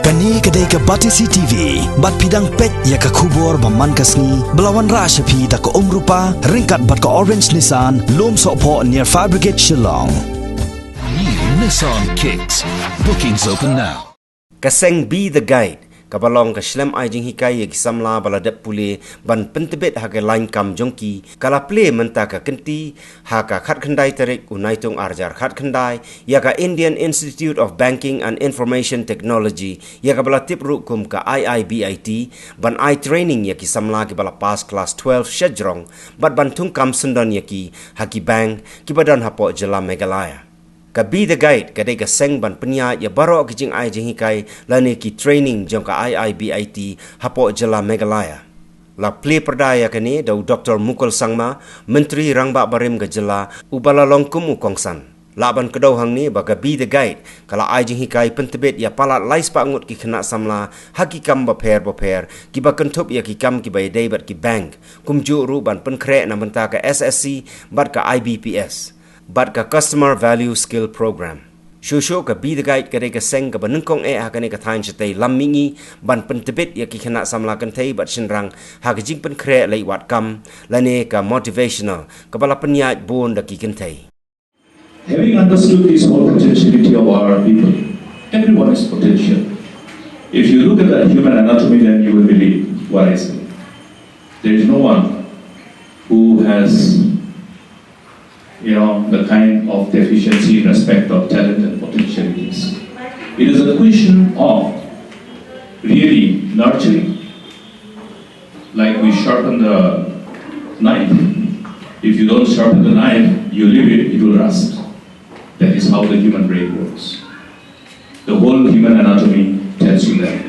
Kani kadai ka Batisi TV, bat pidang pet ya ka kubor baman kasni, belawan rasha pi da ka rupa, ringkat bat ka orange Nissan, lom sopo near Fabricate Shillong. New Nissan Kicks. Bookings open now. Kaseng be the guide. Kabalong ka shlem ay jing hikay yag samla baladap puli ban pentebet ha ka line kam jongki kala play menta ka kenti ha ka khat khandai tarik unai tong arjar khat khandai ya ka Indian Institute of Banking and Information Technology ya ka bala tip ru kum ka IIBIT ban I training ya ki samla ki bala pass class 12 shajrong ban tung kam sundan ya ki ha ki bank ki badan hapo jela Meghalaya. Ka be the guide kadai ka seng ban penya ya baro ki jing ai jing hikai lane ki training jong ka IIBIT hapo jela Meghalaya. La play perdaya kani dau Dr. Mukul Sangma Menteri Rangba Barim ka jela ubala longkum ukongsan. Laban kedau hang ni baka be the guide kala ai jing hikai pentebet ya palat lais pa ngut ki kena samla hakikam baper ki ba kentup ya ki kam ki bay day bat ki bank kumju ru ban penkre na menta ka SSC bat ka IBPS. But ka customer value skill program. Shusho ka be the guide ka ka seng ka banungkong ha ka ka thain chatay lammingi ban pentebit ya ki khana samla kan thai bat shinrang ha ka jing pen kre lai wat kam lane ka motivational ka bala penya bon da ki kan thai. Having understood this whole potentiality of our people, everyone is potential. If you look at the human anatomy, then you will believe what I say. There is no one who has the kind of deficiency in respect of talent and potentialities. It is a question of really nurturing, like we sharpen the knife. If you don't sharpen the knife, you leave it, it will rust. That is how the human brain works. The whole human anatomy tells you that.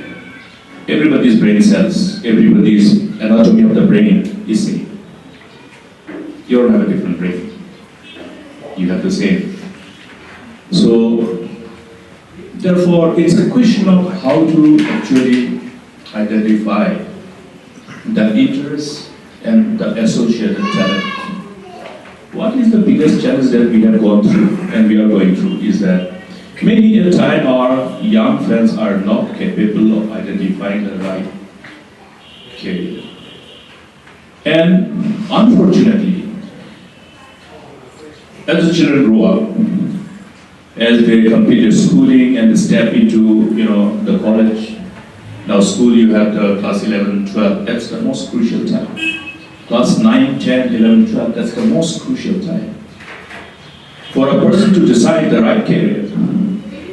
Everybody's brain cells, everybody's anatomy of the brain is same. You don't have a different brain. You have the same. So, therefore, it's a question of how to actually identify the interests and the associated talent. What is the biggest challenge that we have gone through and we are going through is that many a time our young friends are not capable of identifying the right career. And unfortunately, as the children grow up, as they complete their schooling and step into the college, now school you have the class 11, 12, that's the most crucial time. Class 9, 10, 11, 12, that's the most crucial time for a person to decide the right career.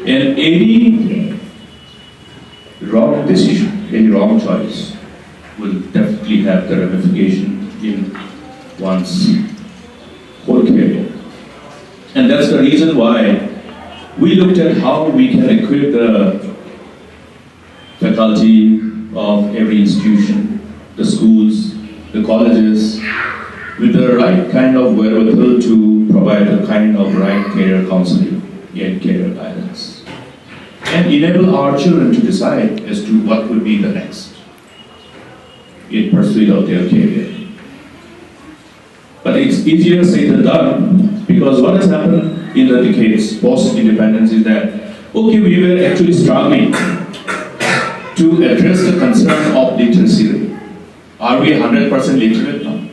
And any wrong decision, any wrong choice will definitely have the ramification in one's whole career. And that's the reason why we looked at how we can equip the faculty of every institution, the schools, the colleges, with the right kind of wherewithal to provide a kind of right career counseling and career guidance. And enable our children to decide as to what would be the next in pursuit of their career. But it's easier said than done. Because what has happened in the decades post-independence is that, okay, we were actually struggling to address the concern of literacy rate. Are we 100% literate now?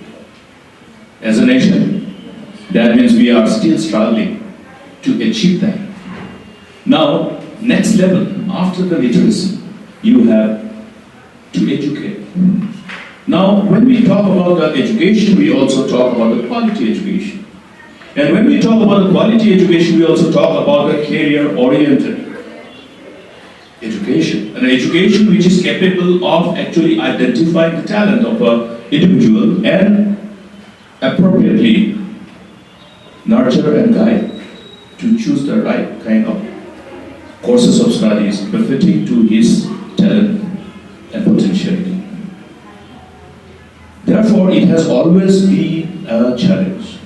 As a nation, that means we are still struggling to achieve that. Now, next level, after the literacy, you have to educate. Now, when we talk about the education, we also talk about the quality education. And when we talk about the quality education, we also talk about the career-oriented education. An education which is capable of actually identifying the talent of an individual and appropriately nurture and guide to choose the right kind of courses of studies befitting to his talent and potentiality. Therefore, it has always been a challenge.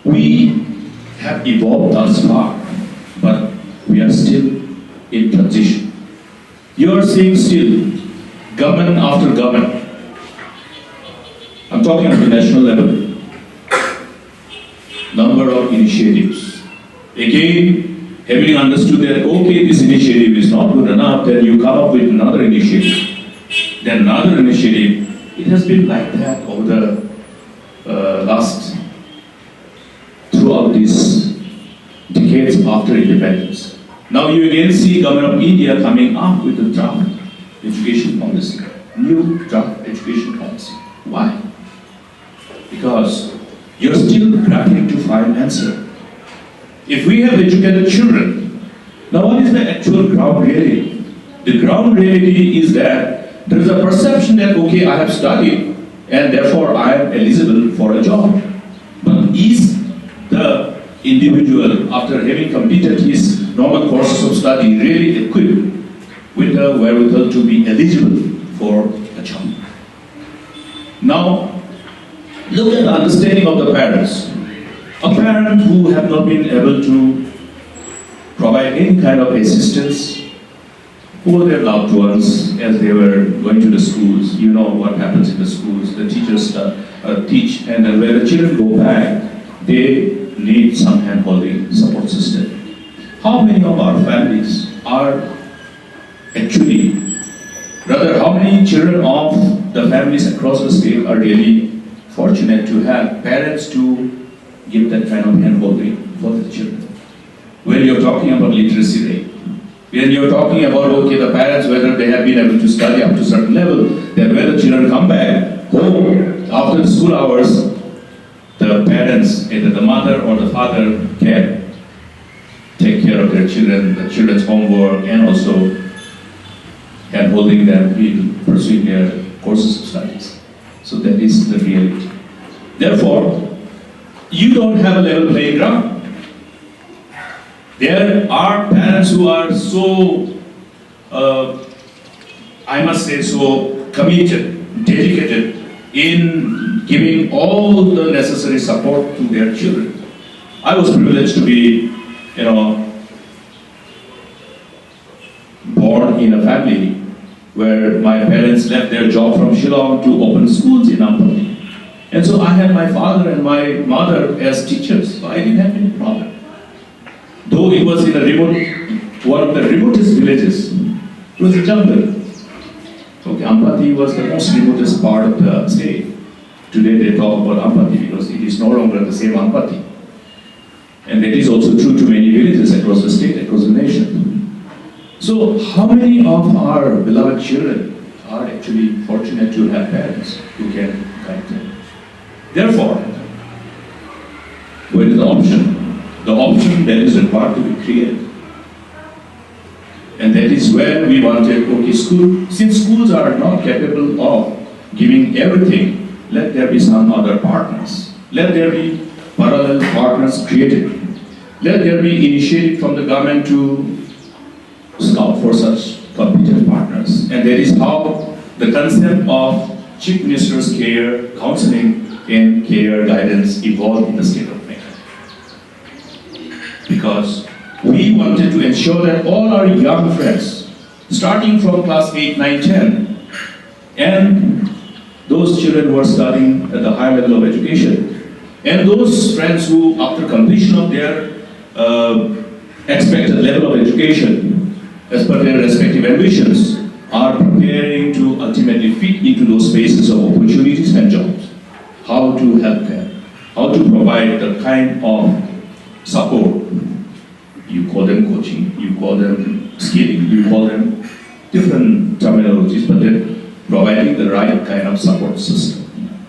We have evolved thus far, but we are still in transition. You are seeing still government after government. I'm talking at the national level. Number of initiatives. Again, Having understood that, okay, this initiative is not good enough, then you come up with another initiative. Then another initiative. It has been like that over the throughout these decades after independence. Now you again see government of India coming up with a draft education policy, new draft education policy. Why? Because you're still grappling to find answer. If we have educated children, now what is the actual ground reality? The ground reality is that there is a perception that, okay, I have studied and therefore I am eligible for a job. But is the individual, after having completed his normal courses of study, really equipped with the wherewithal to be eligible for a job? Now, look at the understanding of the parents. A parent who have not been able to provide any kind of assistance for their loved ones as they were going to the schools. You know what happens in the schools. The teachers teach, and then when the children go back, they need some hand-holding support system. How many of our families are actually, rather how many children of the families across the state are really fortunate to have parents to give that kind of hand-holding for the children? When you're talking about literacy rate, when you're talking about, okay, the parents, whether they have been able to study up to a certain level, then when the children come back home after the school hours, the parents, either the mother or the father, can take care of their children, the children's homework, and also hand-holding them in pursuing their courses of studies. So that is the reality. Therefore, you don't have a level playing ground. There are parents who are so, I must say, so committed, dedicated in giving all the necessary support to their children. I was privileged to be, born in a family where my parents left their job from Shillong to open schools in Ampati. And so I had my father and my mother as teachers, so I didn't have any problem. Though it was in a one of the remotest villages, it was a jungle. Okay, Ampati was the most remotest part of the state. Today they talk about Ampati because it is no longer the same Ampati. And that is also true to many villages across the state, across the nation. So how many of our beloved children are actually fortunate to have parents who can guide them? Therefore, where is the option? The option that is required to be created. And that is where we wanted, okay, since schools are not capable of giving everything, let there be some other partners. Let there be parallel partners created. Let there be initiative from the government to scout for such competent partners. And that is how the concept of Chief Minister's care, counseling, and care guidance evolved in the state of Meghalaya. Because we wanted to ensure that all our young friends, starting from class 8, 9, 10, and those children who are studying at the higher level of education, and those friends who, after completion of their expected level of education, as per their respective ambitions, are preparing to ultimately fit into those spaces of opportunities and jobs. How to help them, how to provide the kind of support. You call them coaching, you call them skilling, you call them different terminologies, but then providing the right kind of support system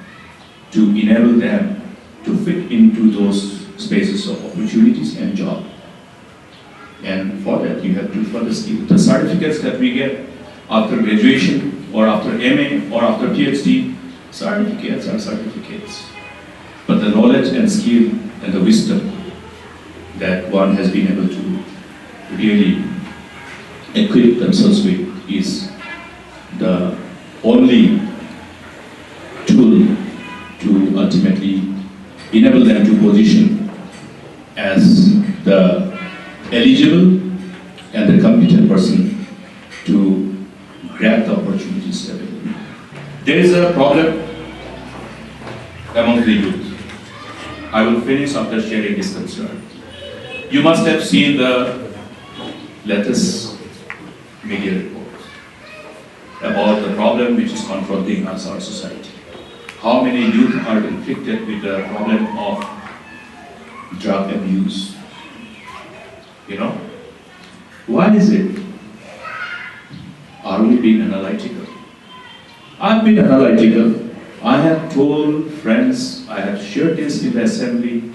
to enable them to fit into those spaces of opportunities and job. And for that, you have to further skill. The certificates that we get after graduation or after MA or after PhD, certificates are certificates. But the knowledge and skill and the wisdom that one has been able to really equip themselves with is the only tool to ultimately enable them to position as the eligible and the competent person to grab the opportunities available. There is a problem among the youth. I will finish after sharing this concern. You must have seen the latest media reports about the problem which is confronting us, our society. How many youth are inflicted with the problem of drug abuse? You know? Why is it? Are we being analytical? I've been analytical. I have told friends, I have shared this in the assembly,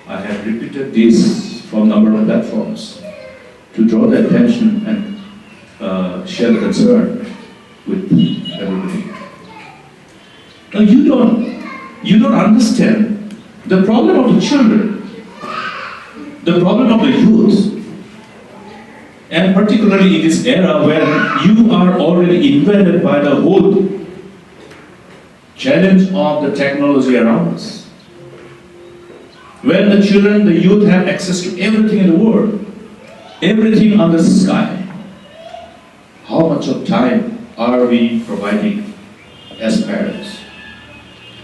I have repeated this from a number of platforms to draw the attention and share the concern with everybody. Now you don't understand the problem of the children, the problem of the youth, and particularly in this era when you are already invaded by the whole challenge of the technology around us. When the children, the youth have access to everything in the world, everything under the sky, how much of time are we providing as parents?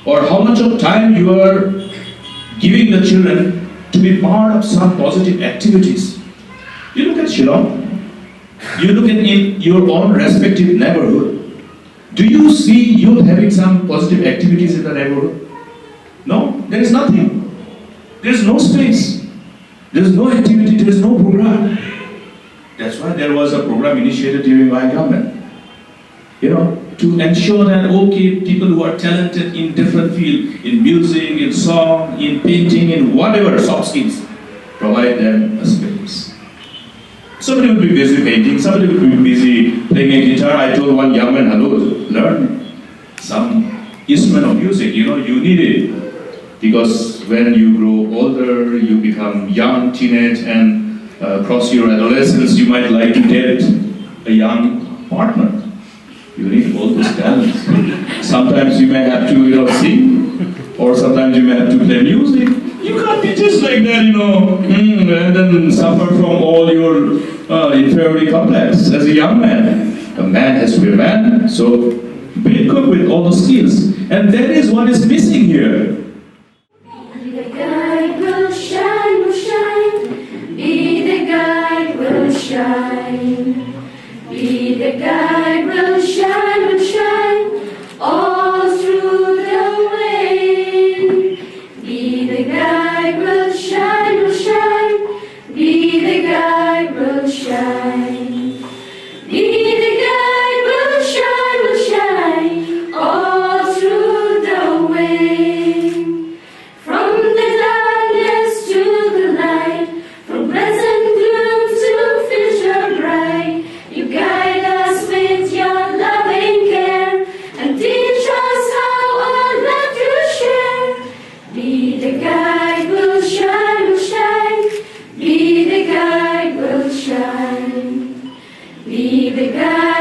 Or how much of time you are giving the children to be part of some positive activities? You look at Shillong, you look at in your own respective neighborhood. Do you see youth having some positive activities in the neighborhood? No, there is nothing. There is no space. There is no activity, there is no program. That's why there was a program initiated during my government. You know, to ensure that, okay, people who are talented in different fields, in music, in song, in painting, in whatever soft skills, provide them a space. Somebody will be busy painting, somebody will be busy playing a guitar. I told one young man, hello, learn some instrument of music, you know, you need it. Because when you grow older, you become young, teenage, and cross your adolescence, you might like to get a young partner. You need all those talents. Sometimes you may have to, you know, sing, or sometimes you may have to play music. You can't be just like that, you know, and then suffer from all your inferiority complex as a young man. A man has to be a man, so be equipped with all the skills. And that is what is missing here. Be the guide will shine, will shine. Be the guide will shine. Be the guide will shine, will shine. All through the way. Be the guide will shine, will shine. Be the guide will shine. Be the guide will shine, will shine. All through the way. From the darkness to the light, from pleasant gloom to future bright, you guide us with your loving care and teach us how our love to share. Be the guide will shine, will shine. Be the guide will shine. Be the guide.